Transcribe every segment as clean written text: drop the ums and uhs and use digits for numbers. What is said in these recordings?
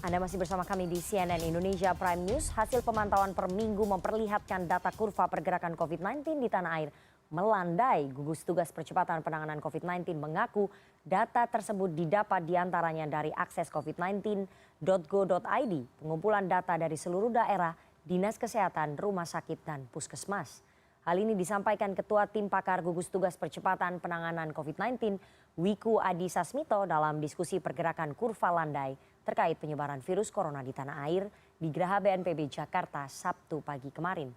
Anda masih bersama kami di CNN Indonesia Prime News. Hasil pemantauan per minggu memperlihatkan data kurva pergerakan COVID-19 di tanah air melandai. Gugus Tugas Percepatan Penanganan COVID-19 mengaku data tersebut didapat diantaranya dari akses covid19.go.id, pengumpulan data dari seluruh daerah, dinas kesehatan, rumah sakit, dan puskesmas. Hal ini disampaikan Ketua Tim Pakar Gugus Tugas Percepatan Penanganan COVID-19, Wiku Adhisa Smito dalam diskusi pergerakan kurva landai terkait penyebaran virus corona di tanah air di Geraha BNPB Jakarta Sabtu pagi kemarin.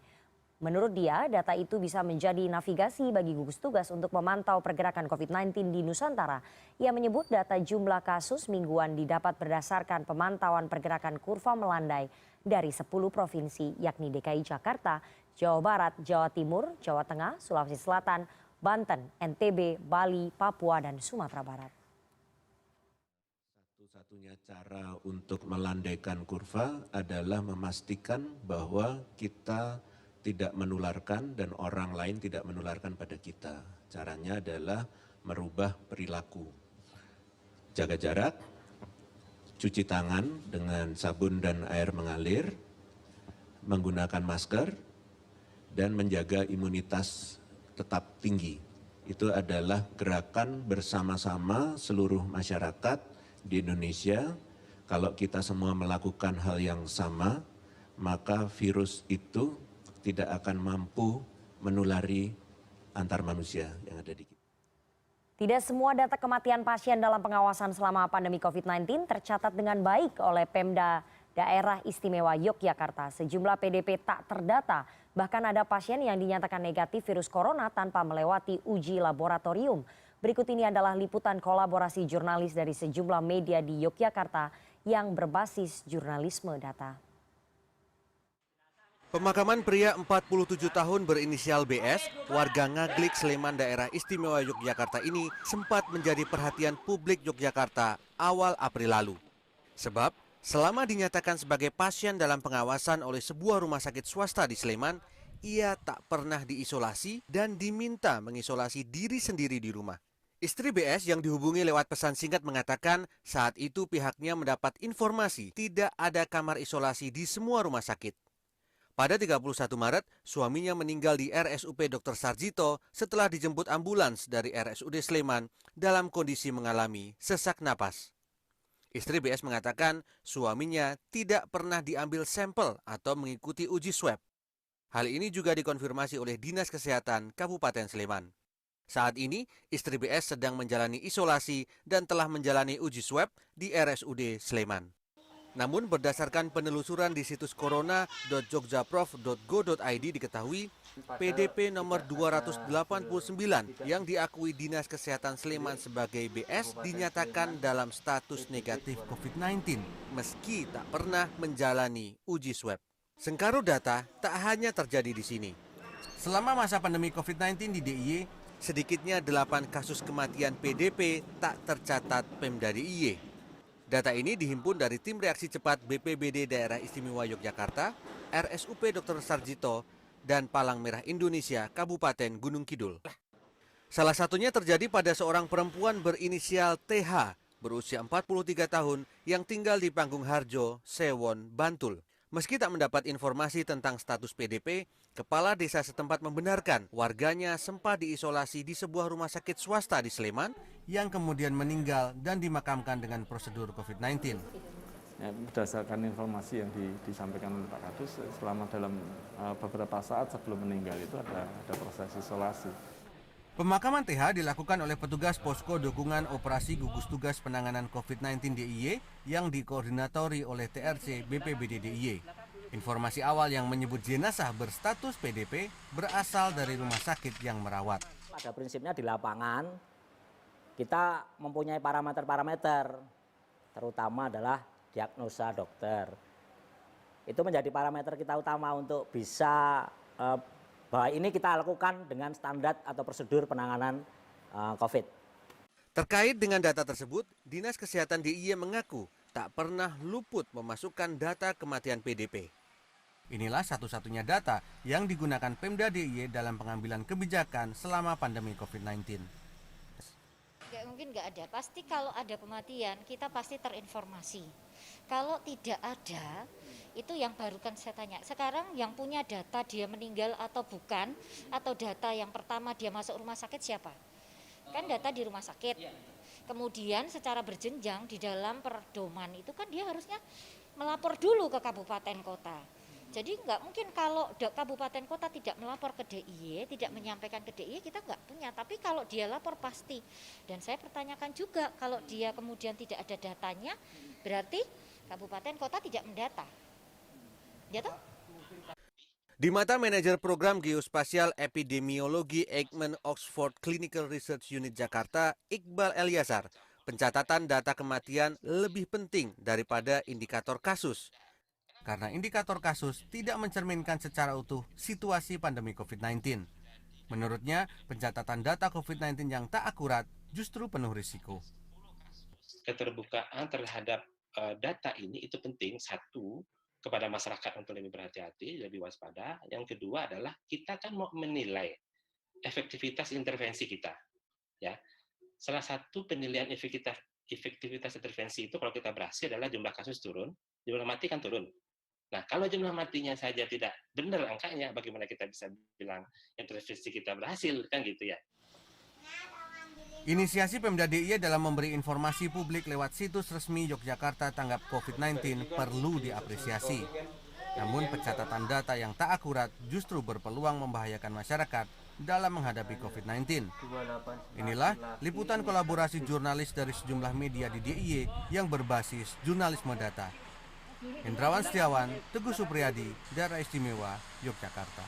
Menurut dia, data itu bisa menjadi navigasi bagi gugus tugas untuk memantau pergerakan COVID-19 di Nusantara. Ia menyebut data jumlah kasus mingguan didapat berdasarkan pemantauan pergerakan kurva melandai dari 10 provinsi yakni DKI Jakarta, Jawa Barat, Jawa Timur, Jawa Tengah, Sulawesi Selatan, Banten, NTB, Bali, Papua, dan Sumatera Barat. Satu-satunya cara untuk melandaikan kurva adalah memastikan bahwa kita tidak menularkan dan orang lain tidak menularkan pada kita. Caranya adalah merubah perilaku. Jaga jarak, cuci tangan dengan sabun dan air mengalir, menggunakan masker, dan menjaga imunitas tetap tinggi. Itu adalah gerakan bersama-sama seluruh masyarakat di Indonesia. Kalau kita semua melakukan hal yang sama, maka virus itu tidak akan mampu menulari antar manusia yang ada di kita. Tidak semua data kematian pasien dalam pengawasan selama pandemi COVID-19 tercatat dengan baik oleh Pemda Daerah Istimewa Yogyakarta. Sejumlah PDP tak terdata, bahkan ada pasien yang dinyatakan negatif virus corona tanpa melewati uji laboratorium. Berikut ini adalah liputan kolaborasi jurnalis dari sejumlah media di Yogyakarta yang berbasis jurnalisme data. Pemakaman pria 47 tahun berinisial BS, warga Ngaglik, Sleman, Daerah Istimewa Yogyakarta ini sempat menjadi perhatian publik Yogyakarta awal April lalu. Sebab selama dinyatakan sebagai pasien dalam pengawasan oleh sebuah rumah sakit swasta di Sleman, ia tak pernah diisolasi dan diminta mengisolasi diri sendiri di rumah. Istri BS yang dihubungi lewat pesan singkat mengatakan saat itu pihaknya mendapat informasi tidak ada kamar isolasi di semua rumah sakit. Pada 31 Maret, suaminya meninggal di RSUP Dr. Sarjito setelah dijemput ambulans dari RSUD Sleman dalam kondisi mengalami sesak napas. Istri BS mengatakan suaminya tidak pernah diambil sampel atau mengikuti uji swab. Hal ini juga dikonfirmasi oleh Dinas Kesehatan Kabupaten Sleman. Saat ini, istri BS sedang menjalani isolasi dan telah menjalani uji swab di RSUD Sleman. Namun berdasarkan penelusuran di situs corona.jogjaprov.go.id diketahui PDP nomor 289 yang diakui Dinas Kesehatan Sleman sebagai BS dinyatakan dalam status negatif COVID-19 meski tak pernah menjalani uji swab. Sengkarut data tak hanya terjadi di sini. Selama masa pandemi COVID-19 di DIY, sedikitnya 8 kasus kematian PDP tak tercatat Pemda DIY. Data ini dihimpun dari Tim Reaksi Cepat BPBD Daerah Istimewa Yogyakarta, RSUP Dr. Sarjito, dan Palang Merah Indonesia Kabupaten Gunung Kidul. Salah satunya terjadi pada seorang perempuan berinisial TH, berusia 43 tahun yang tinggal di Panggung Harjo, Sewon, Bantul. Meski tak mendapat informasi tentang status PDP, Kepala Desa setempat membenarkan warganya sempat diisolasi di sebuah rumah sakit swasta di Sleman yang kemudian meninggal dan dimakamkan dengan prosedur COVID-19. Ya, berdasarkan informasi yang disampaikan oleh Pak Kadus, selama dalam beberapa saat sebelum meninggal itu ada proses isolasi. Pemakaman TH dilakukan oleh petugas Posko Dukungan Operasi Gugus Tugas Penanganan COVID-19 DIY yang dikoordinatori oleh TRC BPBD DIY. Informasi awal yang menyebut jenazah berstatus PDP berasal dari rumah sakit yang merawat. Pada prinsipnya di lapangan kita mempunyai parameter-parameter, terutama adalah diagnosa dokter. Itu menjadi parameter kita utama untuk bisa bahwa ini kita lakukan dengan standar atau prosedur penanganan COVID. Terkait dengan data tersebut, Dinas Kesehatan DIY mengaku tak pernah luput memasukkan data kematian PDP. Inilah satu-satunya data yang digunakan Pemda DIY dalam pengambilan kebijakan selama pandemi COVID-19. mungkin nggak ada. Pasti kalau ada kematian kita pasti terinformasi. Kalau tidak ada, itu yang baru kan saya tanya. Sekarang yang punya data dia meninggal atau bukan, atau data yang pertama dia masuk rumah sakit siapa? Kan data di rumah sakit. Kemudian secara berjenjang di dalam pedoman itu kan dia harusnya melapor dulu ke kabupaten kota. Jadi nggak mungkin kalau kabupaten kota tidak melapor ke DIY, tidak menyampaikan ke DIY, kita nggak punya. Tapi kalau dia lapor pasti. Dan saya pertanyakan juga, kalau dia kemudian tidak ada datanya, berarti kabupaten kota tidak mendata. Ya toh? Di mata manajer program geospasial epidemiologi Eijkman Oxford Clinical Research Unit Jakarta, Iqbal Eliasar, pencatatan data kematian lebih penting daripada indikator kasus. Karena indikator kasus tidak mencerminkan secara utuh situasi pandemi COVID-19. Menurutnya, pencatatan data COVID-19 yang tak akurat justru penuh risiko. Keterbukaan terhadap data ini itu penting, satu, kepada masyarakat untuk lebih berhati-hati, lebih waspada. Yang kedua adalah kita kan mau menilai efektivitas intervensi kita. Ya, salah satu penilaian efektivitas intervensi itu kalau kita berhasil adalah jumlah kasus turun, jumlah mati kan turun. Nah, kalau jumlah matinya saja tidak benar angkanya, bagaimana kita bisa bilang intervensi kita berhasil, kan gitu ya. Inisiasi Pemda DIY dalam memberi informasi publik lewat situs resmi Yogyakarta tanggap COVID-19 perlu diapresiasi. Namun pencatatan data yang tak akurat justru berpeluang membahayakan masyarakat dalam menghadapi COVID-19. Inilah liputan kolaborasi jurnalis dari sejumlah media di DIY yang berbasis jurnalisme data. Hendrawan Setiawan, Teguh Supriyadi, Daerah Istimewa, Yogyakarta.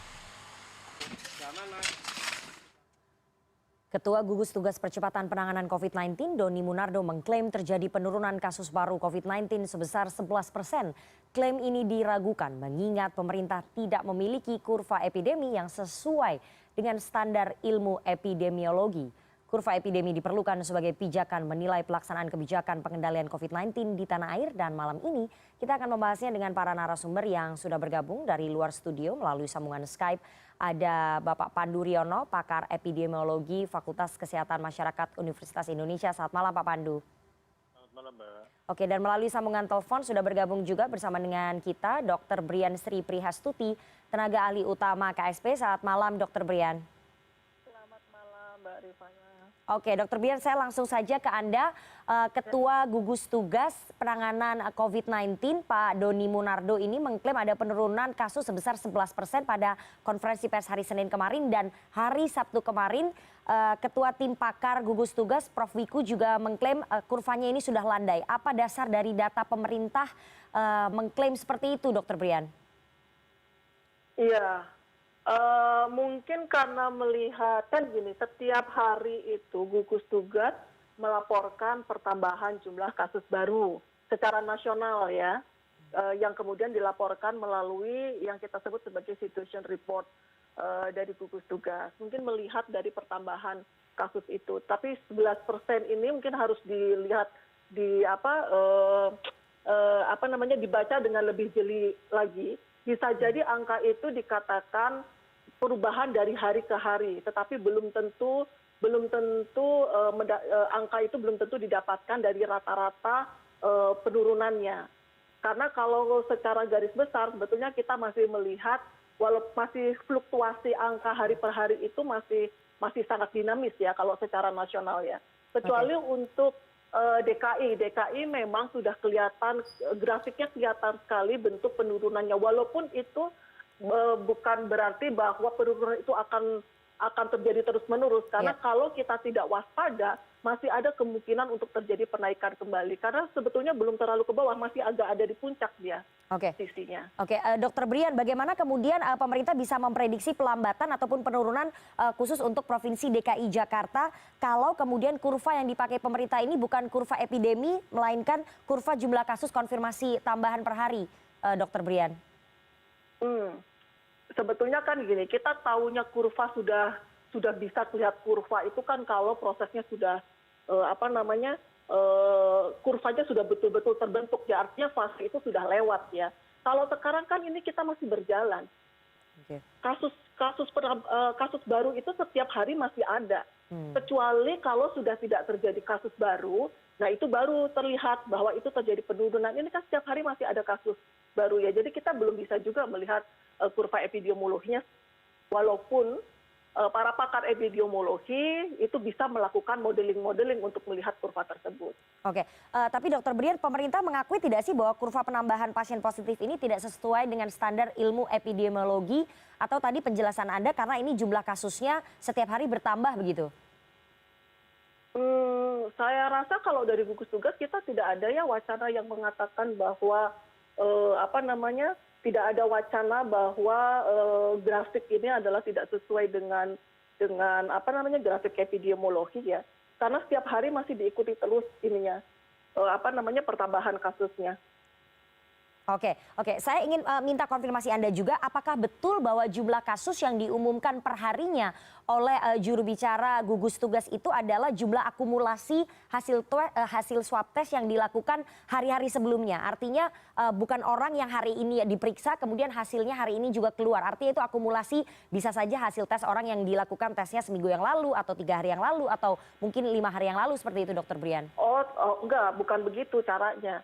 Ketua Gugus Tugas Percepatan Penanganan COVID-19, Doni Munardo, mengklaim terjadi penurunan kasus baru COVID-19 sebesar 11%. Klaim ini diragukan mengingat pemerintah tidak memiliki kurva epidemi yang sesuai dengan standar ilmu epidemiologi. Kurva epidemi diperlukan sebagai pijakan menilai pelaksanaan kebijakan pengendalian COVID-19 di tanah air, dan malam ini kita akan membahasnya dengan para narasumber yang sudah bergabung dari luar studio melalui sambungan Skype. Ada Bapak Pandu Riono, pakar epidemiologi Fakultas Kesehatan Masyarakat Universitas Indonesia. Selamat malam Pak Pandu. Selamat malam Mbak. Oke, dan melalui sambungan telepon sudah bergabung juga bersama dengan kita Dr. Brian Sri Prihastuti, tenaga ahli utama KSP. Selamat malam Dr. Brian. Selamat malam Mbak Rifana. Oke, Dr. Brian, saya langsung saja ke Anda, Ketua Gugus Tugas Penanganan COVID-19, Pak Doni Munardo ini mengklaim ada penurunan kasus sebesar 11% pada konferensi pers hari Senin kemarin, dan hari Sabtu kemarin Ketua Tim Pakar Gugus Tugas, Prof. Wiku, juga mengklaim kurvanya ini sudah landai. Apa dasar dari data pemerintah mengklaim seperti itu, Dr. Brian? Iya. Mungkin karena melihat kan gini, setiap hari itu gugus tugas melaporkan pertambahan jumlah kasus baru secara nasional ya, yang kemudian dilaporkan melalui yang kita sebut sebagai situation report dari gugus tugas. Mungkin melihat dari pertambahan kasus itu, tapi 11% ini mungkin harus dilihat dibaca dengan lebih jeli lagi. Bisa jadi angka itu dikatakan perubahan dari hari ke hari, tetapi belum tentu angka itu belum tentu didapatkan dari rata-rata penurunannya. Karena kalau secara garis besar sebetulnya kita masih melihat walaupun masih fluktuasi angka hari per hari itu masih sangat dinamis ya kalau secara nasional ya. Kecuali untuk DKI memang sudah kelihatan, grafiknya kelihatan sekali bentuk penurunannya, walaupun itu bukan berarti bahwa penurunan itu akan terjadi terus menerus, karena kalau kita tidak waspada masih ada kemungkinan untuk terjadi penaikan kembali, karena sebetulnya belum terlalu ke bawah, masih agak ada di puncak dia sisinya. Oke, Dr. Brian, bagaimana kemudian pemerintah bisa memprediksi pelambatan ataupun penurunan khusus untuk Provinsi DKI Jakarta kalau kemudian kurva yang dipakai pemerintah ini bukan kurva epidemi, melainkan kurva jumlah kasus konfirmasi tambahan per hari, Dr. Brian? Sebetulnya kan gini, kita tahunya kurva sudah bisa lihat kurva itu kan kalau prosesnya sudah kurvanya sudah betul-betul terbentuk ya, artinya fase itu sudah lewat ya. Kalau sekarang kan ini kita masih berjalan. Oke. Kasus baru itu setiap hari masih ada. Kecuali kalau sudah tidak terjadi kasus baru, nah itu baru terlihat bahwa itu terjadi penurunan. Ini kan setiap hari masih ada kasus baru ya. Jadi kita belum bisa juga melihat kurva epidemiologinya, walaupun para pakar epidemiologi itu bisa melakukan modeling-modeling untuk melihat kurva tersebut. Oke, tapi Dr. Brian, pemerintah mengakui tidak sih bahwa kurva penambahan pasien positif ini tidak sesuai dengan standar ilmu epidemiologi, atau tadi penjelasan Anda karena ini jumlah kasusnya setiap hari bertambah begitu? Saya rasa kalau dari gugus tugas kita tidak ada ya wacana yang mengatakan bahwa tidak ada wacana bahwa grafik ini adalah tidak sesuai dengan grafik epidemiologi ya. Karena setiap hari masih diikuti terus pertambahan kasusnya. Oke, saya ingin minta konfirmasi Anda juga, apakah betul bahwa jumlah kasus yang diumumkan perharinya oleh juru bicara gugus tugas itu adalah jumlah akumulasi hasil swab test yang dilakukan hari-hari sebelumnya? Artinya bukan orang yang hari ini diperiksa kemudian hasilnya hari ini juga keluar. Artinya itu akumulasi, bisa saja hasil tes orang yang dilakukan tesnya seminggu yang lalu atau 3 hari yang lalu atau mungkin 5 hari yang lalu, seperti itu Dr. Brian? Enggak, bukan begitu caranya.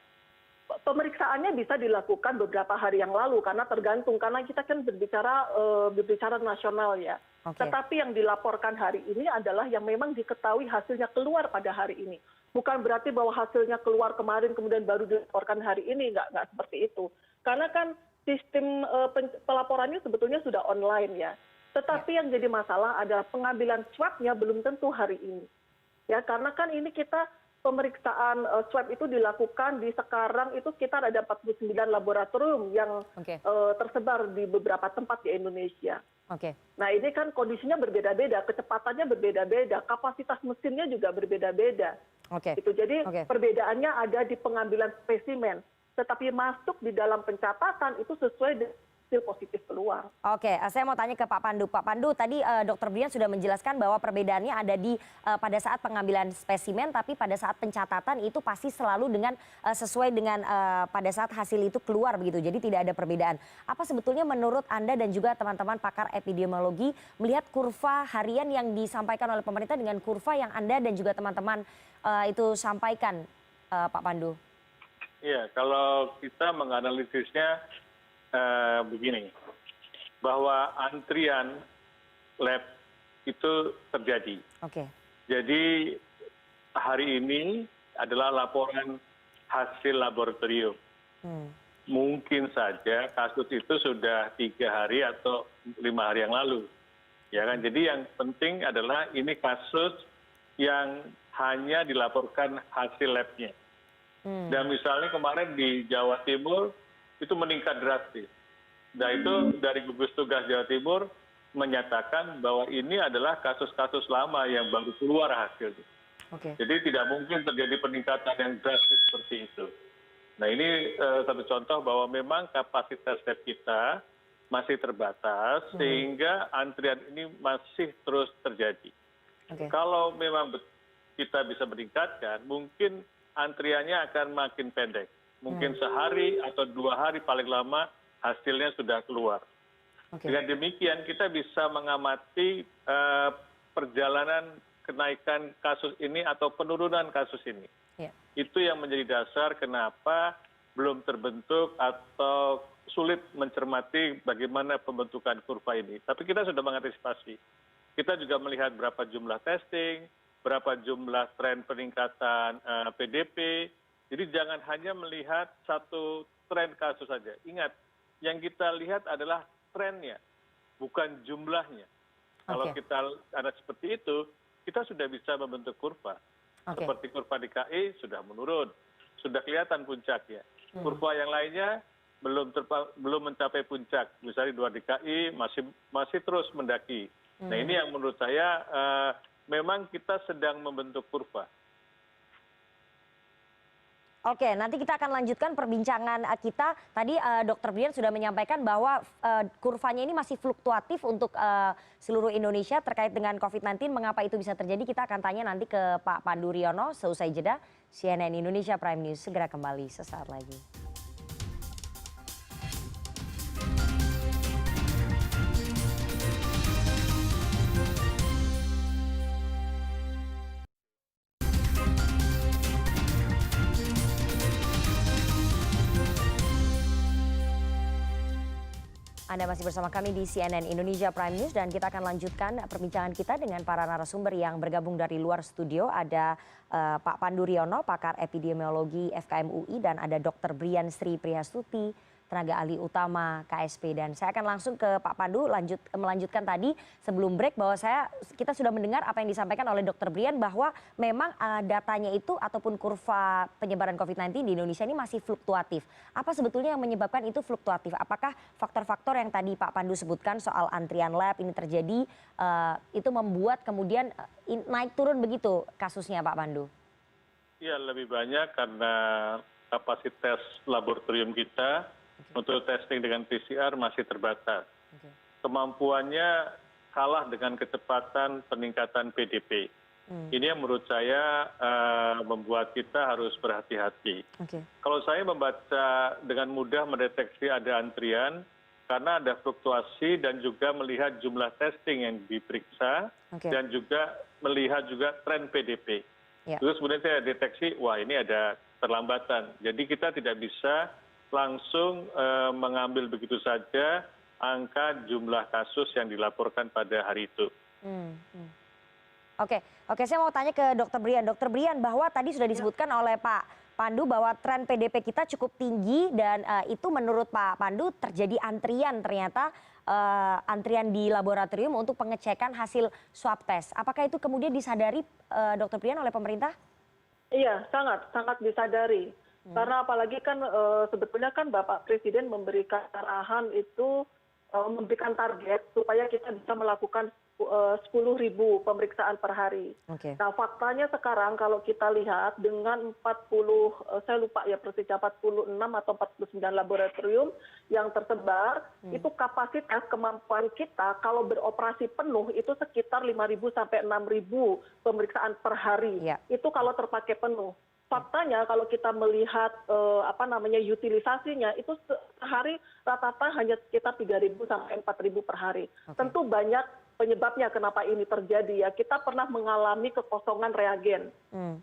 Pemeriksaannya bisa dilakukan beberapa hari yang lalu karena tergantung, karena kita kan berbicara nasional ya. Okay. Tetapi yang dilaporkan hari ini adalah yang memang diketahui hasilnya keluar pada hari ini. Bukan berarti bahwa hasilnya keluar kemarin kemudian baru dilaporkan hari ini, nggak seperti itu. Karena kan sistem pelaporannya sebetulnya sudah online ya. Tetapi yang jadi masalah adalah pengambilan swabnya belum tentu hari ini. Ya, karena kan ini kita pemeriksaan swab itu dilakukan sekarang itu sekitar ada 49 laboratorium yang tersebar di beberapa tempat di Indonesia. Nah ini kan kondisinya berbeda-beda, kecepatannya berbeda-beda, kapasitas mesinnya juga berbeda-beda. Jadi perbedaannya ada di pengambilan spesimen, tetapi masuk di dalam pencatatan itu sesuai dengan hasil positif keluar. Saya mau tanya ke Pak Pandu. Pak Pandu, tadi Dr. Brian sudah menjelaskan bahwa perbedaannya ada pada saat pengambilan spesimen, tapi pada saat pencatatan itu pasti selalu sesuai dengan pada saat hasil itu keluar begitu. Jadi tidak ada perbedaan. Apa sebetulnya menurut Anda dan juga teman-teman pakar epidemiologi melihat kurva harian yang disampaikan oleh pemerintah dengan kurva yang Anda dan juga teman-teman itu sampaikan, Pak Pandu? Iya, kalau kita menganalisisnya begini, bahwa antrian lab itu terjadi. Jadi hari ini adalah laporan hasil laboratorium. Mungkin saja kasus itu sudah 3 hari atau 5 hari yang lalu, ya kan? Jadi yang penting adalah ini kasus yang hanya dilaporkan hasil labnya. Dan misalnya kemarin di Jawa Timur itu meningkat drastis. Nah itu dari gugus tugas Jawa Timur menyatakan bahwa ini adalah kasus-kasus lama yang baru keluar hasilnya. Jadi tidak mungkin terjadi peningkatan yang drastis seperti itu. Nah ini satu contoh bahwa memang kapasitas lab kita masih terbatas sehingga antrian ini masih terus terjadi. Kalau memang kita bisa meningkatkan, mungkin antriannya akan makin pendek. Mungkin sehari atau 2 hari paling lama hasilnya sudah keluar. Dengan demikian kita bisa mengamati perjalanan kenaikan kasus ini atau penurunan kasus ini. Itu yang menjadi dasar kenapa belum terbentuk atau sulit mencermati bagaimana pembentukan kurva ini. Tapi kita sudah mengantisipasi. Kita juga melihat berapa jumlah testing, berapa jumlah tren peningkatan PDP. Jadi jangan hanya melihat satu tren kasus saja. Ingat, yang kita lihat adalah trennya, bukan jumlahnya. Kalau kita ada seperti itu, kita sudah bisa membentuk kurva. Seperti kurva DKI sudah menurun, sudah kelihatan puncaknya. Kurva yang lainnya belum mencapai puncak. Misalnya 2 DKI masih terus mendaki. Nah ini yang menurut saya memang kita sedang membentuk kurva. Nanti kita akan lanjutkan perbincangan kita. Tadi Dr. Brian sudah menyampaikan bahwa kurvanya ini masih fluktuatif untuk seluruh Indonesia terkait dengan COVID-19. Mengapa itu bisa terjadi? Kita akan tanya nanti ke Pak Pandu Riono seusai jeda. CNN Indonesia Prime News segera kembali sesaat lagi. Anda masih bersama kami di CNN Indonesia Prime News dan kita akan lanjutkan perbincangan kita dengan para narasumber yang bergabung dari luar studio. Ada Pak Pandu Riono, pakar epidemiologi FKM UI, dan ada Dr. Brian Sri Prihastuti, tenaga ahli utama KSP. Dan saya akan langsung ke Pak Pandu melanjutkan tadi sebelum break bahwa kita sudah mendengar apa yang disampaikan oleh Dr. Brian bahwa memang datanya itu ataupun kurva penyebaran COVID-19 di Indonesia ini masih fluktuatif. Apa sebetulnya yang menyebabkan itu fluktuatif? Apakah faktor-faktor yang tadi Pak Pandu sebutkan soal antrian lab ini terjadi itu membuat kemudian naik turun begitu kasusnya Pak Pandu? Ya, lebih banyak karena kapasitas laboratorium kita untuk testing dengan PCR masih terbatas. Kemampuannya kalah dengan kecepatan peningkatan PDP. Ini yang menurut saya membuat kita harus berhati-hati. Kalau saya membaca dengan mudah mendeteksi ada antrian karena ada fluktuasi dan juga melihat jumlah testing yang diperiksa dan juga melihat juga tren PDP. Terus kemudian saya deteksi, wah ini ada terlambatan. Jadi kita tidak bisa langsung mengambil begitu saja angka jumlah kasus yang dilaporkan pada hari itu. Oke, saya mau tanya ke Dr. Brian. Dr. Brian, bahwa tadi sudah disebutkan oleh Pak Pandu bahwa tren PDP kita cukup tinggi dan itu menurut Pak Pandu terjadi antrian ternyata antrian di laboratorium untuk pengecekan hasil swab test. Apakah itu kemudian disadari Dr. Brian oleh pemerintah? Iya, sangat disadari. Karena apalagi kan sebetulnya kan Bapak Presiden memberikan arahan itu memberikan target supaya kita bisa melakukan 10.000 pemeriksaan per hari. Nah faktanya sekarang kalau kita lihat dengan 40, saya lupa ya persisnya 46 atau 49 laboratorium yang tersebar, itu kapasitas kemampuan kita kalau beroperasi penuh itu sekitar 5.000 sampai 6.000 pemeriksaan per hari. Itu kalau terpakai penuh. Faktanya kalau kita melihat utilisasinya itu sehari rata-rata hanya sekitar 3.000 sampai 4.000 per hari. Tentu banyak penyebabnya kenapa ini terjadi ya. Kita pernah mengalami kekosongan reagen.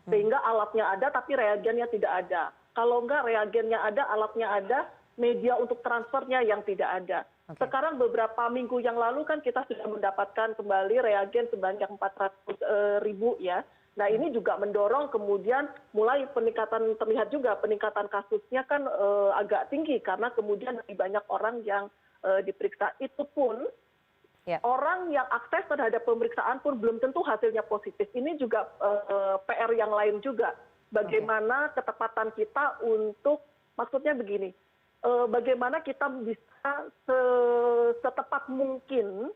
Sehingga alatnya ada tapi reagennya tidak ada. Kalau enggak reagennya ada, alatnya ada, media untuk transfernya yang tidak ada. Sekarang beberapa minggu yang lalu kan kita sudah mendapatkan kembali reagen sebanyak 400.000 ya. Nah ini juga mendorong kemudian mulai peningkatan, terlihat juga peningkatan kasusnya kan agak tinggi karena kemudian lebih banyak orang yang diperiksa. Itu pun orang yang akses terhadap pemeriksaan pun belum tentu hasilnya positif. Ini juga PR yang lain juga. Bagaimana ketepatan kita untuk, maksudnya begini, bagaimana kita bisa setepat mungkin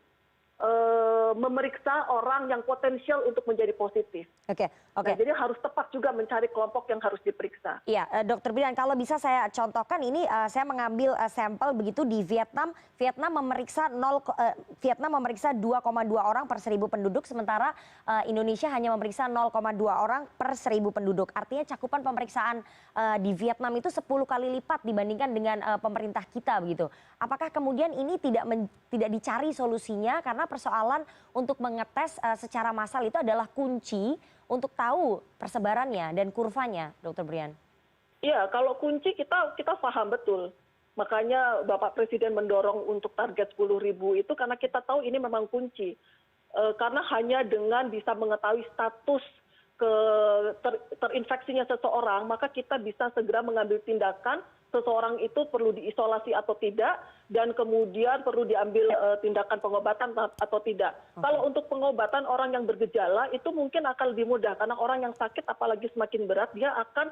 memeriksa orang yang potensial untuk menjadi positif. Nah, jadi harus tepat juga mencari kelompok yang harus diperiksa. Iya, Dr. Brian, kalau bisa saya contohkan ini saya mengambil sampel begitu di Vietnam. Vietnam memeriksa 2,2 orang per 1.000 penduduk, sementara Indonesia hanya memeriksa 0,2 orang per 1.000 penduduk. Artinya cakupan pemeriksaan di Vietnam itu 10 kali lipat dibandingkan dengan pemerintah kita begitu. Apakah kemudian ini tidak dicari solusinya karena persoalan untuk mengetes secara massal itu adalah kunci untuk tahu persebarannya dan kurvanya, Dr. Brian? Iya, kalau kunci kita paham betul. Makanya Bapak Presiden mendorong untuk target 10.000 itu karena kita tahu ini memang kunci. Karena hanya dengan bisa mengetahui status terinfeksinya seseorang, maka kita bisa segera mengambil tindakan seseorang itu perlu diisolasi atau tidak, dan kemudian perlu diambil tindakan pengobatan atau tidak. Kalau untuk pengobatan orang yang bergejala itu mungkin akan lebih mudah, karena orang yang sakit apalagi semakin berat, dia akan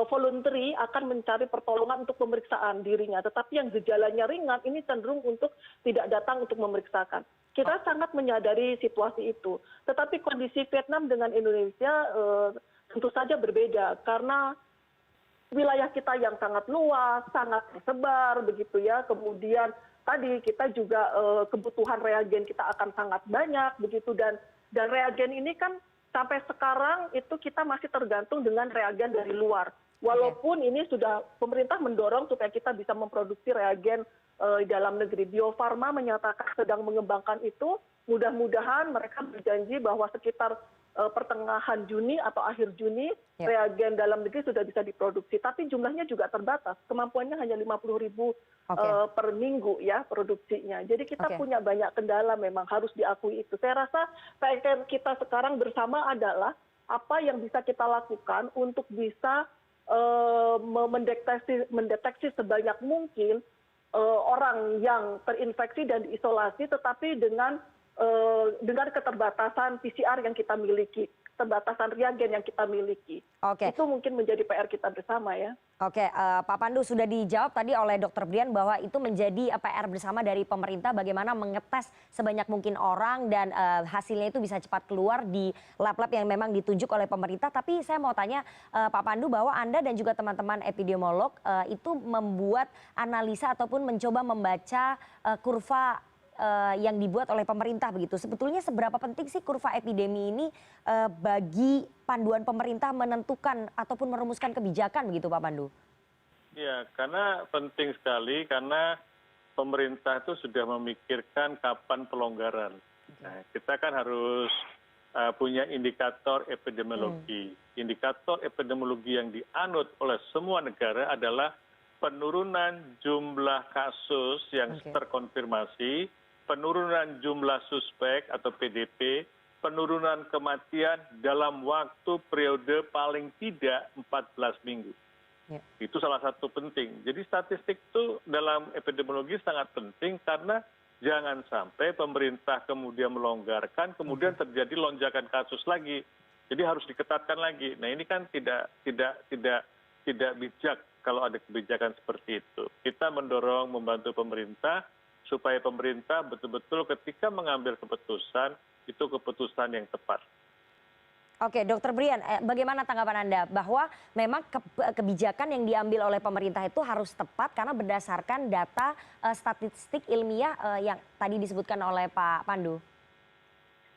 voluntary akan mencari pertolongan untuk pemeriksaan dirinya. Tetapi yang gejalanya ringan ini cenderung untuk tidak datang untuk memeriksakan. Kita sangat menyadari situasi itu. Tetapi kondisi Vietnam dengan Indonesia tentu saja berbeda, karena wilayah kita yang sangat luas, sangat tersebar begitu ya. Kemudian tadi kita juga kebutuhan reagen kita akan sangat banyak begitu, dan reagen ini kan sampai sekarang itu kita masih tergantung dengan reagen dari luar. Walaupun ini sudah pemerintah mendorong supaya kita bisa memproduksi reagen di dalam negeri. Bio Farma menyatakan sedang mengembangkan itu. Mudah-mudahan mereka berjanji bahwa sekitar pertengahan Juni atau akhir Juni reagen dalam negeri sudah bisa diproduksi, tapi jumlahnya juga terbatas, kemampuannya hanya 50.000 per minggu ya produksinya. Jadi kita punya banyak kendala, memang harus diakui itu. Saya rasa PR kita sekarang bersama adalah apa yang bisa kita lakukan untuk bisa mendeteksi sebanyak mungkin orang yang terinfeksi dan diisolasi, tetapi dengan keterbatasan PCR yang kita miliki, keterbatasan reagen yang kita miliki. Itu mungkin menjadi PR kita bersama ya. Oke, Pak Pandu, sudah dijawab tadi oleh Dr. Brian bahwa itu menjadi PR bersama dari pemerintah bagaimana mengetes sebanyak mungkin orang dan hasilnya itu bisa cepat keluar di lab-lab yang memang ditunjuk oleh pemerintah. Tapi saya mau tanya Pak Pandu bahwa Anda dan juga teman-teman epidemiolog itu membuat analisa ataupun mencoba membaca kurva yang dibuat oleh pemerintah begitu. Sebetulnya seberapa penting sih kurva epidemi ini bagi panduan pemerintah menentukan ataupun merumuskan kebijakan begitu Pak Pandu? Ya, karena penting sekali karena pemerintah itu sudah memikirkan kapan pelonggaran. Nah, kita kan harus punya indikator epidemiologi. Indikator epidemiologi yang dianut oleh semua negara adalah penurunan jumlah kasus yang terkonfirmasi, penurunan jumlah suspek atau PDP, penurunan kematian dalam waktu periode paling tidak 14 minggu. Itu salah satu penting. Jadi statistik itu dalam epidemiologi sangat penting karena jangan sampai pemerintah kemudian melonggarkan, kemudian terjadi lonjakan kasus lagi. Jadi harus diketatkan lagi. Nah ini kan tidak bijak kalau ada kebijakan seperti itu. Kita mendorong, membantu pemerintah supaya pemerintah betul-betul ketika mengambil keputusan, itu keputusan yang tepat. Oke, Dr. Brian, bagaimana tanggapan Anda bahwa memang kebijakan yang diambil oleh pemerintah itu harus tepat karena berdasarkan data statistik ilmiah yang tadi disebutkan oleh Pak Pandu?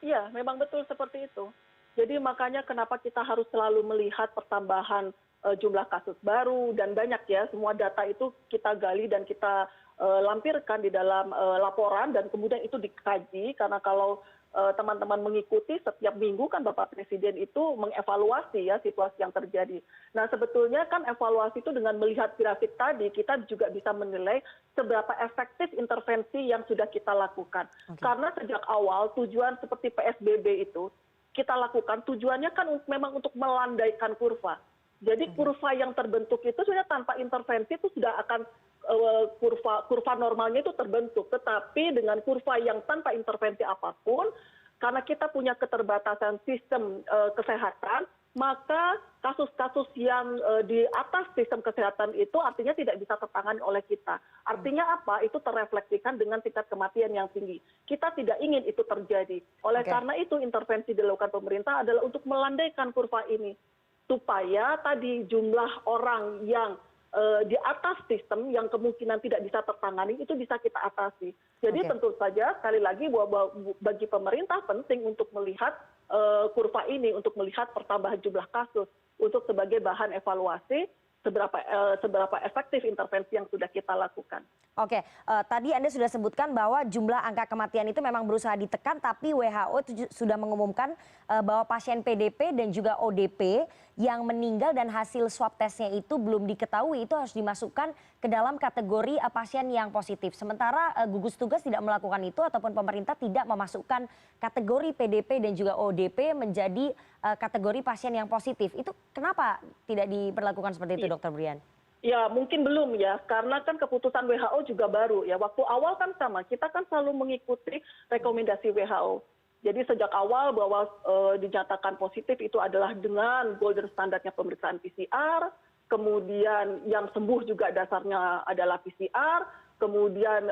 Iya, memang betul seperti itu. Jadi makanya kenapa kita harus selalu melihat pertambahan jumlah kasus baru dan banyak ya, semua data itu kita gali dan kita lampirkan di dalam laporan dan kemudian itu dikaji karena kalau teman-teman mengikuti setiap minggu kan Bapak Presiden itu mengevaluasi ya situasi yang terjadi. Nah sebetulnya kan evaluasi itu dengan melihat grafik tadi kita juga bisa menilai seberapa efektif intervensi yang sudah kita lakukan. Karena sejak awal tujuan seperti PSBB itu kita lakukan tujuannya kan memang untuk melandaikan kurva. Jadi kurva yang terbentuk itu sudah tanpa intervensi itu sudah akan kurva normalnya itu terbentuk, tetapi dengan kurva yang tanpa intervensi apapun, karena kita punya keterbatasan sistem kesehatan, maka kasus-kasus yang di atas sistem kesehatan itu artinya tidak bisa tertangani oleh kita. Artinya apa? Itu terrefleksikan dengan tingkat kematian yang tinggi. Kita tidak ingin itu terjadi. Oleh karena itu intervensi dilakukan pemerintah adalah untuk melandaikan kurva ini, supaya tadi jumlah orang yang di atas sistem yang kemungkinan tidak bisa tertangani itu bisa kita atasi. Jadi tentu saja sekali lagi bahwa bagi pemerintah penting untuk melihat kurva ini, untuk melihat pertambahan jumlah kasus, untuk sebagai bahan evaluasi seberapa efektif intervensi yang sudah kita lakukan. Oke, tadi Anda sudah sebutkan bahwa jumlah angka kematian itu memang berusaha ditekan, tapi WHO sudah mengumumkan bahwa pasien PDP dan juga ODP yang meninggal dan hasil swab testnya itu belum diketahui, itu harus dimasukkan ke dalam kategori pasien yang positif. Sementara gugus tugas tidak melakukan itu ataupun pemerintah tidak memasukkan kategori PDP dan juga ODP menjadi kategori pasien yang positif. Itu kenapa tidak diberlakukan seperti itu, Dr. Brian? Ya mungkin belum ya, karena kan keputusan WHO juga baru ya. Waktu awal kan sama, kita kan selalu mengikuti rekomendasi WHO. Jadi sejak awal bahwa dinyatakan positif itu adalah dengan golden standardnya pemeriksaan PCR, kemudian yang sembuh juga dasarnya adalah PCR, kemudian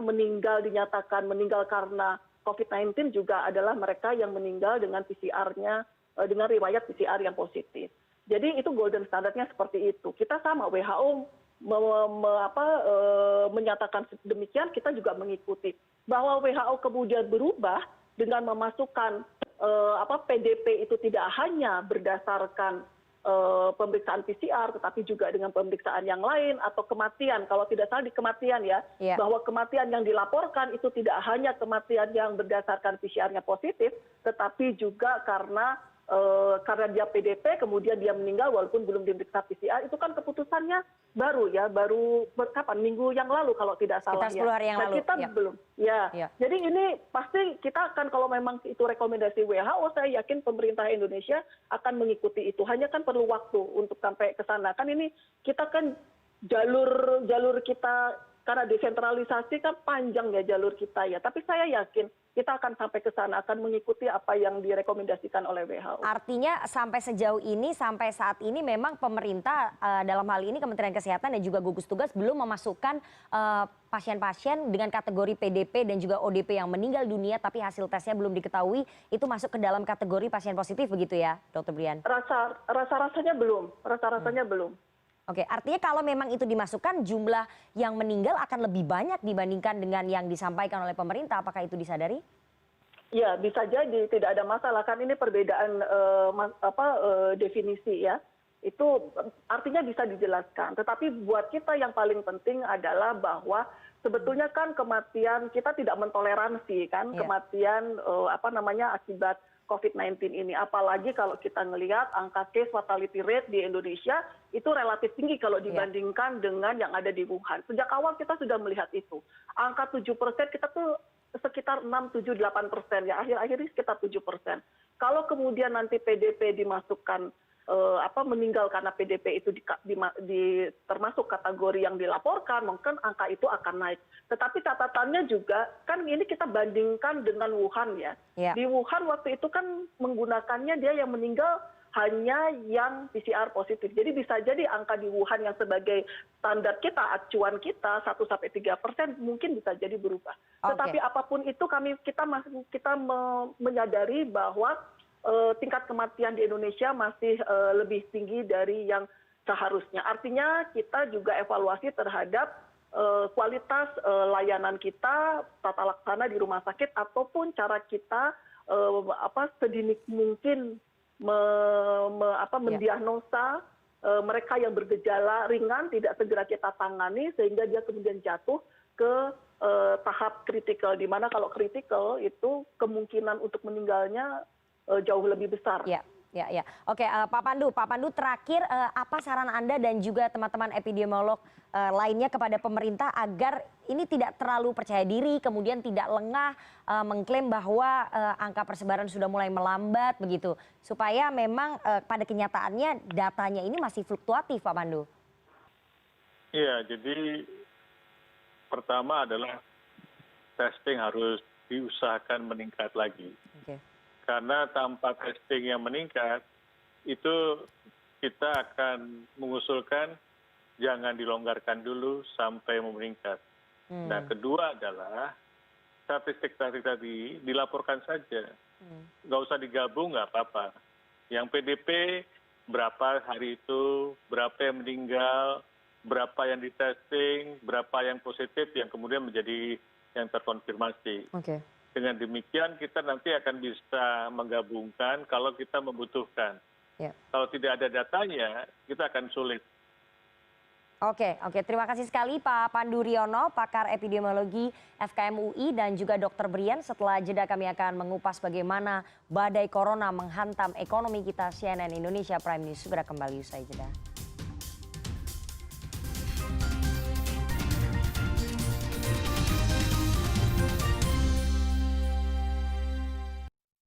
meninggal dinyatakan meninggal karena COVID-19 juga adalah mereka yang meninggal dengan PCR-nya dengan riwayat PCR yang positif. Jadi itu golden standardnya seperti itu. Kita sama WHO menyatakan demikian, kita juga mengikuti. Bahwa WHO kemudian berubah dengan memasukkan PDP itu tidak hanya berdasarkan pemeriksaan PCR, tetapi juga dengan pemeriksaan yang lain atau kematian. Kalau tidak salah di kematian ya, bahwa kematian yang dilaporkan itu tidak hanya kematian yang berdasarkan PCR-nya positif, tetapi juga karena dia PDP, kemudian dia meninggal walaupun belum diperiksa PCR, itu kan keputusannya baru kapan? Minggu yang lalu kalau tidak salah. Sekitar 10 hari yang lalu. Kita belum. Jadi ini pasti kita akan, kalau memang itu rekomendasi WHO, saya yakin pemerintah Indonesia akan mengikuti itu. Hanya kan perlu waktu untuk sampai ke sana. Kan ini kita kan jalur kita, karena desentralisasi kan panjang ya jalur kita ya. Tapi saya yakin kita akan sampai ke sana, akan mengikuti apa yang direkomendasikan oleh WHO. Artinya sampai sejauh ini, sampai saat ini memang pemerintah dalam hal ini Kementerian Kesehatan dan juga gugus tugas belum memasukkan pasien-pasien dengan kategori PDP dan juga ODP yang meninggal dunia tapi hasil tesnya belum diketahui itu masuk ke dalam kategori pasien positif begitu ya, Dr. Brian? Rasa-rasanya belum. Oke, artinya kalau memang itu dimasukkan, jumlah yang meninggal akan lebih banyak dibandingkan dengan yang disampaikan oleh pemerintah. Apakah itu disadari? Ya, bisa jadi, tidak ada masalah. Kan ini perbedaan definisi ya. Itu artinya bisa dijelaskan. Tetapi buat kita yang paling penting adalah bahwa sebetulnya kan kematian, kita tidak mentoleransi kan kematian akibat COVID-19 ini. Apalagi kalau kita melihat angka case fatality rate di Indonesia itu relatif tinggi kalau dibandingkan dengan yang ada di Wuhan. Sejak awal kita sudah melihat itu. Angka 7% kita tuh sekitar 6, 7, 8% ya. Akhir-akhir ini sekitar 7%. Kalau kemudian nanti PDP dimasukkan meninggal karena PDP itu termasuk kategori yang dilaporkan, mungkin angka itu akan naik. Tetapi catatannya juga, kan ini kita bandingkan dengan Wuhan ya. Di Wuhan waktu itu kan menggunakannya dia yang meninggal hanya yang PCR positif. Jadi bisa jadi angka di Wuhan yang sebagai standar kita, acuan kita 1-3% mungkin bisa jadi berubah. Tetapi apapun itu kita menyadari bahwa tingkat kematian di Indonesia masih lebih tinggi dari yang seharusnya. Artinya kita juga evaluasi terhadap kualitas layanan kita, tata laksana di rumah sakit ataupun cara kita sedini mungkin mendiagnosa mereka yang bergejala ringan tidak segera kita tangani sehingga dia kemudian jatuh ke tahap kritikal, di mana kalau kritikal itu kemungkinan untuk meninggalnya jauh lebih besar. Ya. Oke, Pak Pandu terakhir apa saran Anda dan juga teman-teman epidemiolog lainnya kepada pemerintah agar ini tidak terlalu percaya diri, kemudian tidak lengah mengklaim bahwa angka persebaran sudah mulai melambat begitu, supaya memang pada kenyataannya datanya ini masih fluktuatif, Pak Pandu? Iya, jadi pertama adalah testing harus diusahakan meningkat lagi. Karena tanpa testing yang meningkat, itu kita akan mengusulkan jangan dilonggarkan dulu sampai meningkat. Nah, kedua adalah statistik tadi dilaporkan saja. Nggak usah digabung, nggak apa-apa. Yang PDP berapa hari itu, berapa yang meninggal, berapa yang ditesting, berapa yang positif, yang kemudian menjadi yang terkonfirmasi. Dengan demikian kita nanti akan bisa menggabungkan kalau kita membutuhkan. Kalau tidak ada datanya, kita akan sulit. Oke, terima kasih sekali Pak Pandu Riono, pakar epidemiologi FKM UI dan juga Dr. Brian. Setelah jeda kami akan mengupas bagaimana badai corona menghantam ekonomi kita. CNN Indonesia Prime News segera kembali usai jeda.